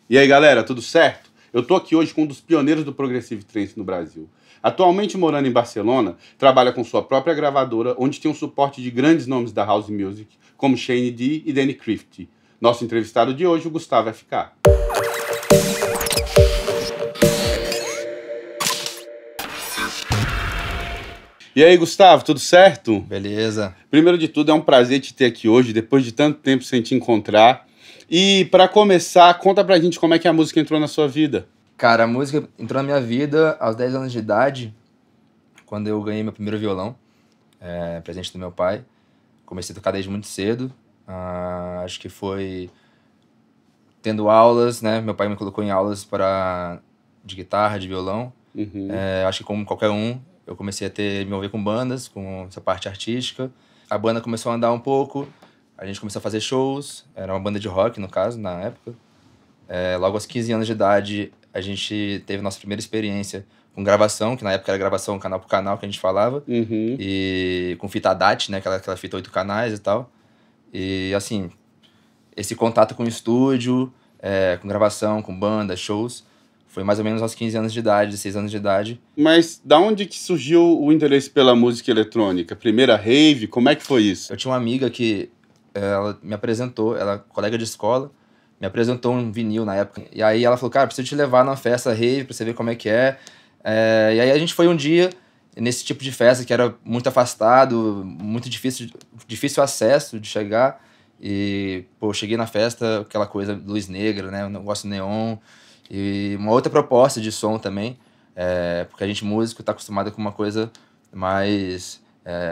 E aí, galera, tudo certo? Eu tô aqui hoje com um dos pioneiros do Progressive Trance no Brasil. Atualmente morando em Barcelona, trabalha com sua própria gravadora, onde tem um suporte de grandes nomes da house music, como Shane D e Danny Crift. Nosso entrevistado de hoje, o Gustavo FK. E aí, Gustavo, tudo certo? Beleza. Primeiro de tudo, é um prazer te ter aqui hoje, depois de tanto tempo sem te encontrar. E para começar, conta pra gente como é que a música entrou na sua vida. Cara, a música entrou na minha vida aos 10 anos de idade, quando eu ganhei meu primeiro violão, presente do meu pai. Comecei a tocar desde muito cedo, acho que foi tendo aulas, né? Meu pai me colocou em aulas de guitarra, de violão. Acho que como qualquer um, eu comecei a me envolver com bandas, com essa parte artística. A banda começou a andar um pouco, a gente começou a fazer shows, era uma banda de rock, no caso, na época. Logo aos 15 anos de idade, a gente teve nossa primeira experiência com gravação, que na época era gravação canal por canal, que a gente falava. E com fita DAT, né? Aquela fita 8 canais e tal. E, assim, esse contato com o estúdio, com gravação, com banda, shows, foi mais ou menos aos 15 anos de idade, 16 anos de idade. Mas da onde que surgiu o interesse pela música eletrônica? Primeira rave? Como é que foi isso? Eu tinha uma amiga que ela me apresentou, ela é colega de escola, me apresentou um vinil na época. E aí ela falou, cara, preciso te levar numa festa rave pra você ver como é que é. E aí a gente foi um dia nesse tipo de festa que era muito afastado, muito difícil acesso de chegar. E, pô, cheguei na festa, aquela coisa, luz negra, né, um negócio neon. E uma outra proposta de som também, porque a gente músico tá acostumado com uma coisa mais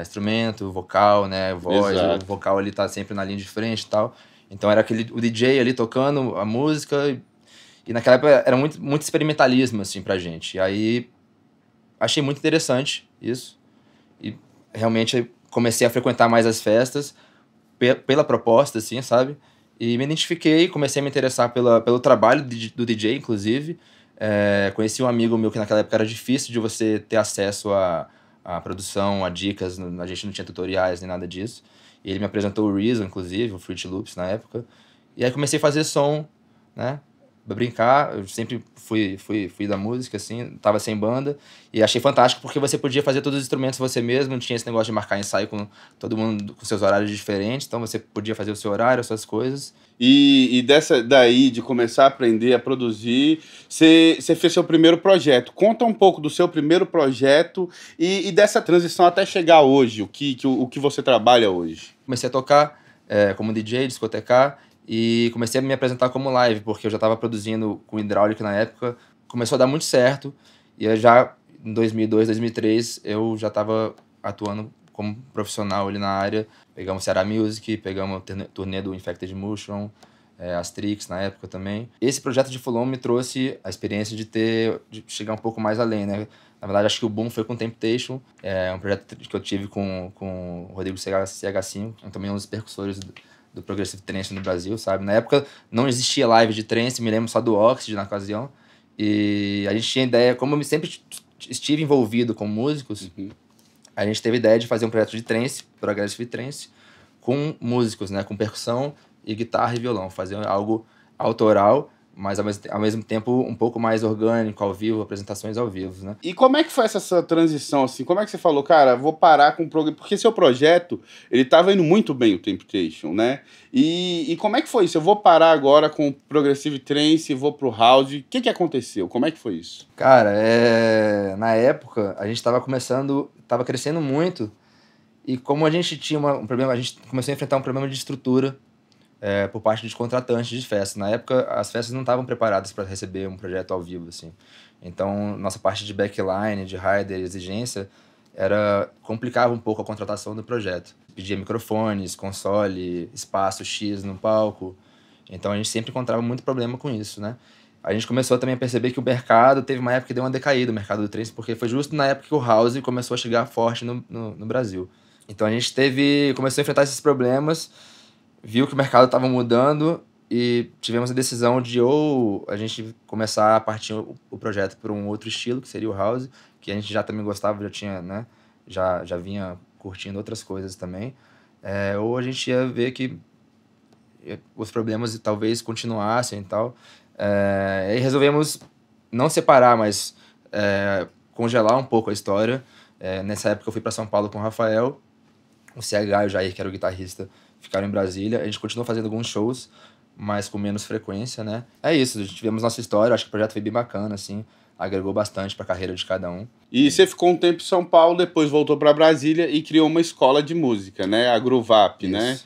instrumento, vocal, né, voz, Exato. o vocal ali tá sempre na linha de frente e tal. Então era o DJ ali tocando a música e naquela época era muito experimentalismo, assim, pra gente. E aí achei muito interessante isso e realmente comecei a frequentar mais as festas pela proposta, assim, sabe? E me identifiquei, comecei a me interessar pelo trabalho do DJ, inclusive. Conheci um amigo meu que naquela época era difícil de você ter acesso à produção, a dicas, a gente não tinha tutoriais nem nada disso. E ele me apresentou o Reason, inclusive, o Fruity Loops na época. E aí comecei a fazer som, né? Pra brincar, eu sempre fui da música, assim, tava sem banda. E achei fantástico porque você podia fazer todos os instrumentos você mesmo, não tinha esse negócio de marcar ensaio com todo mundo com seus horários diferentes. Então você podia fazer o seu horário, as suas coisas. E daí, de começar a aprender a produzir, você fez seu primeiro projeto. Conta um pouco do seu primeiro projeto e dessa transição até chegar hoje, o que você trabalha hoje. Comecei a tocar como DJ, discotecar, e comecei a me apresentar como live, porque eu já estava produzindo com hidráulica na época. Começou a dar muito certo, e eu já em 2002, 2003, eu já estava atuando como profissional ali na área. Pegamos Ceará Music, pegamos a turnê do Infected Mushroom, Astrix na época também. Esse projeto de Fulon me trouxe a experiência de chegar um pouco mais além, né? Na verdade, acho que o boom foi com Temptation, um projeto que eu tive com o Rodrigo CH5, também um dos percussores do Progressive Trance no Brasil, sabe? Na época não existia live de trance, me lembro só do Oxygen na ocasião. E a gente tinha ideia, como eu sempre estive envolvido com músicos, a gente teve ideia de fazer um projeto de trance, Progressive Trance, com músicos, né? Com percussão e guitarra e violão. Fazer algo autoral, mas ao mesmo tempo um pouco mais orgânico, ao vivo, apresentações ao vivo, né? E como é que foi essa sua transição, assim? Como é que você falou, cara, vou parar com o programa? Porque seu projeto, ele tava indo muito bem, o Temptation, né? E como é que foi isso? Eu vou parar agora com o Progressive Trance e vou pro House. O que aconteceu? Como é que foi isso? Cara, na época, a gente tava crescendo muito, e como a gente tinha um problema, a gente começou a enfrentar um problema de estrutura por parte de contratantes de festa. Na época, as festas não estavam preparadas para receber um projeto ao vivo, assim. Então, nossa parte de backline, de rider, exigência, complicava um pouco a contratação do projeto. Pedia microfones, console, espaço X no palco. Então, a gente sempre encontrava muito problema com isso, né? A gente começou também a perceber que o mercado teve uma época que deu uma decaída, o mercado do trance, porque foi justo na época que o house começou a chegar forte no Brasil. Então, a gente começou a enfrentar esses problemas, viu que o mercado estava mudando e tivemos a decisão de ou a gente começar a partir o projeto para um outro estilo, que seria o house, que a gente já também gostava, já tinha, né, já vinha curtindo outras coisas também, ou a gente ia ver que os problemas talvez continuassem e tal. E resolvemos não separar, mas congelar um pouco a história. Nessa época eu fui para São Paulo com o Rafael, o CH e o Jair, que era o guitarrista, ficaram em Brasília. A gente continuou fazendo alguns shows, mas com menos frequência, né? É isso, tivemos nossa história, acho que o projeto foi bem bacana, assim, agregou bastante para a carreira de cada um. E você ficou um tempo em São Paulo, depois voltou para Brasília e criou uma escola de música, né? A Groovap, né?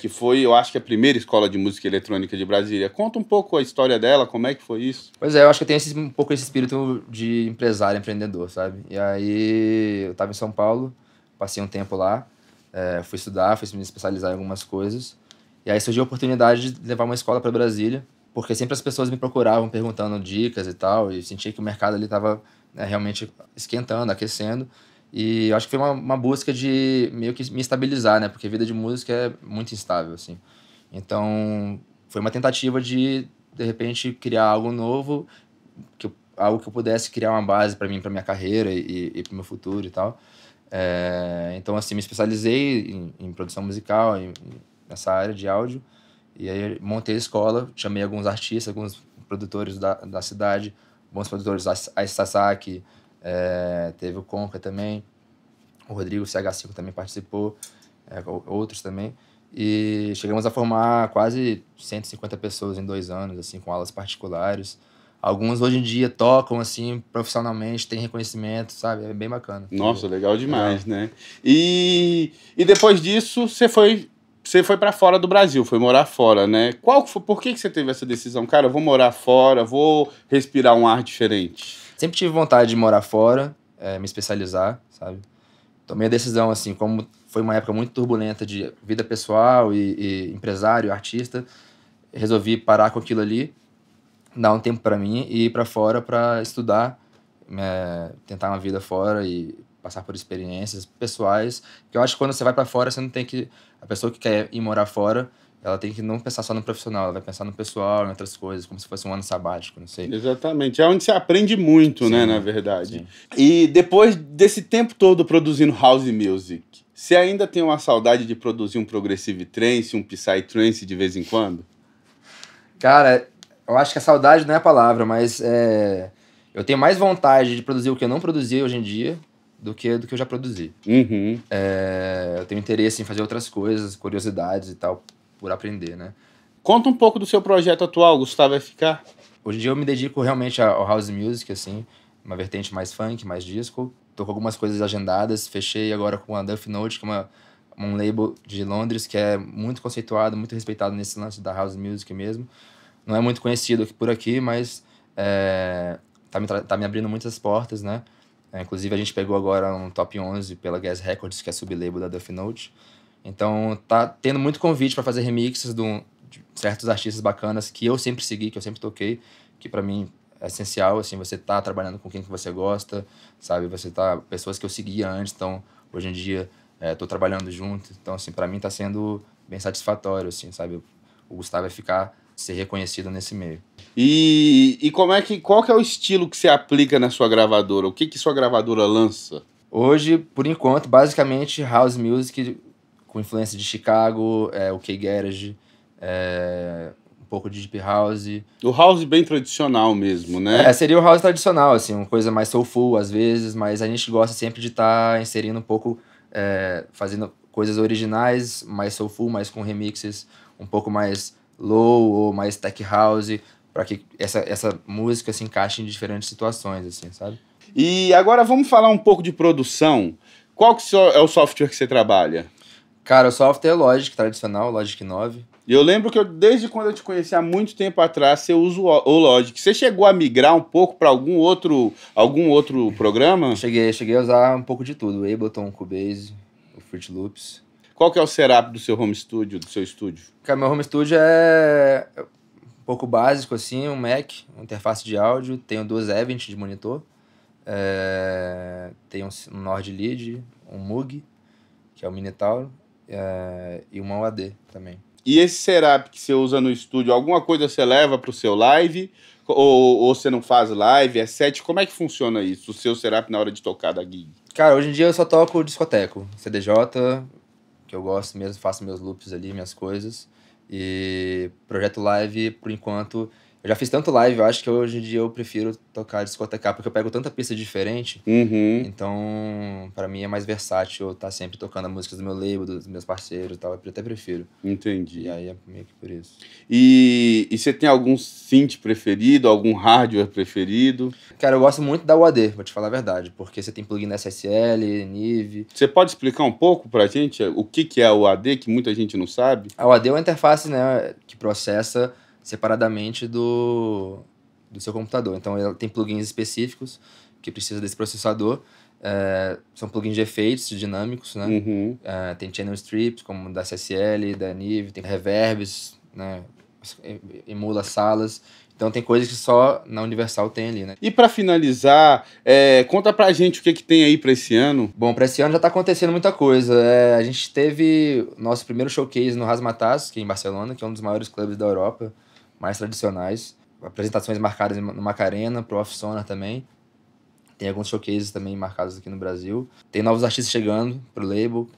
Que foi, eu acho que a primeira escola de música eletrônica de Brasília. Conta um pouco a história dela, como é que foi isso? Pois é, eu acho que eu tenho um pouco esse espírito de empresário, empreendedor, sabe? E aí eu tava em São Paulo, passei um tempo lá, fui estudar, fui me especializar em algumas coisas. E aí surgiu a oportunidade de levar uma escola para Brasília, porque sempre as pessoas me procuravam perguntando dicas e tal, e sentia que o mercado ali estava realmente esquentando, aquecendo. E eu acho que foi uma busca de meio que me estabilizar, né? Porque a vida de música é muito instável, assim. Então, foi uma tentativa de repente, criar algo novo, algo que eu pudesse criar uma base para mim, para minha carreira e para o meu futuro e tal. Então, assim, me especializei em produção musical, nessa área de áudio. E aí montei a escola, chamei alguns artistas, alguns produtores da cidade, bons produtores, a Sasaki, teve o Conca também, o Rodrigo CH5 também participou, outros também. E chegamos a formar quase 150 pessoas em 2 anos, assim, com aulas particulares. Alguns hoje em dia tocam, assim, profissionalmente, têm reconhecimento, sabe? É bem bacana. Nossa, legal demais, né? E depois disso, você foi para fora do Brasil, foi morar fora, né? Por que você teve essa decisão? Cara, eu vou morar fora, vou respirar um ar diferente. Sempre tive vontade de morar fora, me especializar, sabe? Tomei a decisão, assim, como foi uma época muito turbulenta de vida pessoal e empresário, artista, resolvi parar com aquilo ali, dar um tempo para mim e ir para fora para estudar, tentar uma vida fora e passar por experiências pessoais. Porque eu acho que quando você vai para fora, você não tem que... A pessoa que quer ir morar fora, ela tem que não pensar só no profissional, ela vai pensar no pessoal, em outras coisas, como se fosse um ano sabático, não sei. Exatamente, é onde você aprende muito, Sim, né, na verdade. sim. E depois desse tempo todo produzindo house music, você ainda tem uma saudade de produzir um progressive trance, um psytrance de vez em quando? Cara, eu acho que a saudade não é a palavra, mas eu tenho mais vontade de produzir o que eu não produzi hoje em dia do que eu já produzi. Uhum. Eu tenho interesse em fazer outras coisas, curiosidades e tal, por aprender, né? Conta um pouco do seu projeto atual, Gustavo FK. Hoje em dia eu me dedico realmente ao house music, assim, uma vertente mais funk, mais disco. Tô com algumas coisas agendadas, fechei agora com a Duff Note, que é um label de Londres que é muito conceituado, muito respeitado nesse lance da house music mesmo. Não é muito conhecido por aqui, mas tá me abrindo muitas portas, né? Inclusive a gente pegou agora um top 11 pela Gas Records, que é sublabel da Duff Note. Então tá tendo muito convite para fazer remixes de certos artistas bacanas que eu sempre segui, que eu sempre toquei, que para mim é essencial, assim, você tá trabalhando com quem que você gosta, sabe? Pessoas que eu seguia antes, então hoje em dia tô trabalhando junto, então assim, para mim tá sendo bem satisfatório, assim, sabe? O Gustavo vai ser reconhecido nesse meio. E qual que é o estilo que você aplica na sua gravadora? O que sua gravadora lança? Hoje, por enquanto, basicamente house music com influência de Chicago, o K-Garage, um pouco de Deep House. O house bem tradicional mesmo, né? Seria o house tradicional, assim, uma coisa mais soulful às vezes, mas a gente gosta sempre de estar inserindo um pouco, fazendo coisas originais, mais soulful, mais com remixes um pouco mais low ou mais tech house, para que essa música se encaixe em diferentes situações, assim, sabe? E agora vamos falar um pouco de produção. Qual que é o software que você trabalha? Cara, o software é Logic tradicional, Logic 9. E eu lembro que desde quando eu te conheci há muito tempo atrás, você usa o Logic. Você chegou a migrar um pouco para algum outro programa? Cheguei a usar um pouco de tudo. O Ableton, o Cubase, o Fruit Loops. Qual que é o setup do seu home studio, do seu estúdio? Cara, meu home studio é um pouco básico, assim, um Mac, uma interface de áudio, tenho 2 Event de monitor, tenho um Nord Lead, um Moog, que é o Minotaur, e uma UAD também. E esse setup que você usa no estúdio, alguma coisa você leva para o seu live? Ou você não faz live? É set? Como é que funciona isso, o seu setup na hora de tocar da gig? Cara, hoje em dia eu só toco discoteco, CDJ, que eu gosto mesmo, faço meus loops ali, minhas coisas. E projeto live, por enquanto, Eu já fiz tanto live, eu acho que hoje em dia eu prefiro tocar discotecar, porque eu pego tanta pista diferente. Então, pra mim é mais versátil eu estar sempre tocando as músicas do meu label, dos meus parceiros e tal. Eu até prefiro. Entendi. E aí é meio que por isso. E você tem algum synth preferido, algum hardware preferido? Cara, eu gosto muito da UAD, vou te falar a verdade, porque você tem plugin da SSL, Nive. Você pode explicar um pouco pra gente o que é o AD, que muita gente não sabe? A UAD é uma interface, né, que processa separadamente do seu computador. Então, ela tem plugins específicos que precisam desse processador. São plugins de efeitos dinâmicos, né? Tem channel strips, como da SSL, da Nive, tem reverbs, né? Emula salas. Então, tem coisas que só na Universal tem ali, né? E para finalizar, conta pra gente o que tem aí pra esse ano. Bom, pra esse ano já tá acontecendo muita coisa. A gente teve nosso primeiro showcase no Razzmatazz, que é em Barcelona, que é um dos maiores clubes da Europa, mais tradicionais. Apresentações marcadas no Macarena, pro Off Sonar também. Tem alguns showcases também marcados aqui no Brasil. Tem novos artistas chegando pro label,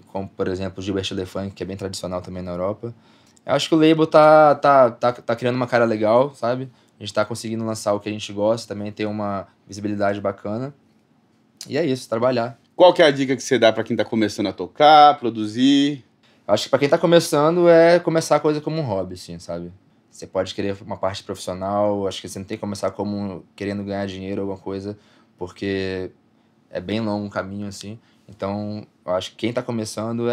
como, por exemplo, o Gilbert Elefunk, que é bem tradicional também na Europa. Eu acho que o label tá criando uma cara legal, sabe? A gente tá conseguindo lançar o que a gente gosta, também ter uma visibilidade bacana. E é isso, trabalhar. Qual que é a dica que você dá pra quem tá começando a tocar, produzir? Eu acho que pra quem tá começando é começar a coisa como um hobby, assim, sabe? Você pode querer uma parte profissional, acho que você não tem que começar como querendo ganhar dinheiro ou alguma coisa, porque é bem longo um caminho, assim. Então, eu acho que quem tá começando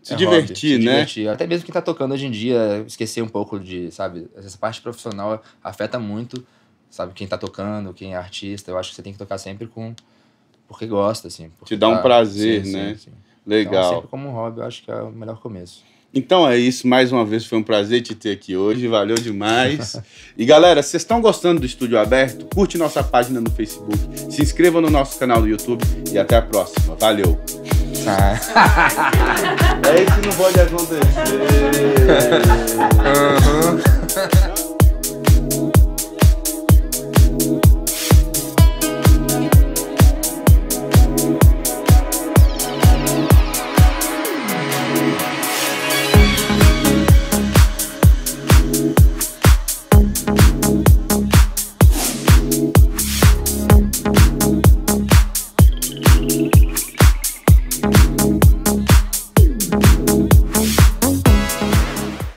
se divertir, né? Divertir. Até mesmo quem tá tocando hoje em dia, esquecer um pouco de, sabe? Essa parte profissional afeta muito, sabe? Quem tá tocando, quem é artista. Eu acho que você tem que tocar sempre porque gosta, assim. Porque te dá um prazer, sim, né? Sim. Legal. Então, sempre como um hobby, eu acho que é o melhor começo. Então é isso, mais uma vez foi um prazer te ter aqui hoje, valeu demais. E galera, vocês estão gostando do Estúdio Aberto? Curte nossa página no Facebook, se inscreva no nosso canal do YouTube e até a próxima. Valeu! É isso que não pode acontecer.